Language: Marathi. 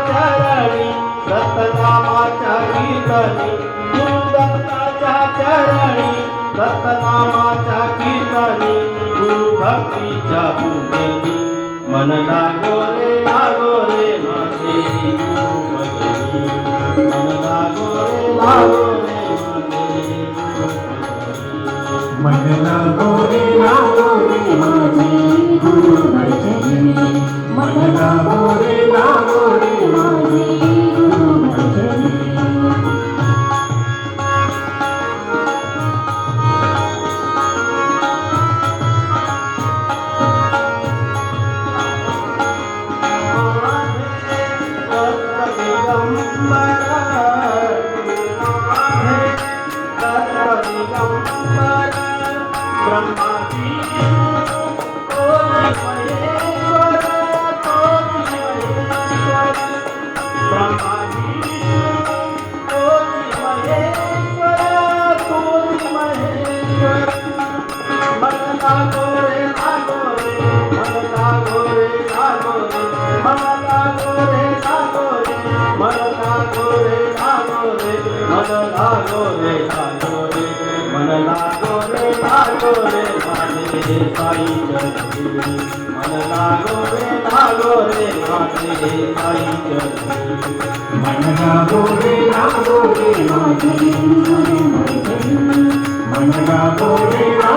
चरणी सतनामाच्या कीर्तनी गुरुदत्ताच्या चरणी सतनामाच्या कीर्तनी गुरुभक्तीच्या पूजेनी मन लागो रे माझे गुरुभजनी मन लागो रे माझे मन लागो रे माझे गुरुभजनी मन लागो रे माझे गुरुभजनी मन लागो रे माझे साई चरणी मन लागो रे माझे साई चरणी मन लागो रे माझे गुरुभजनी मन लागो रे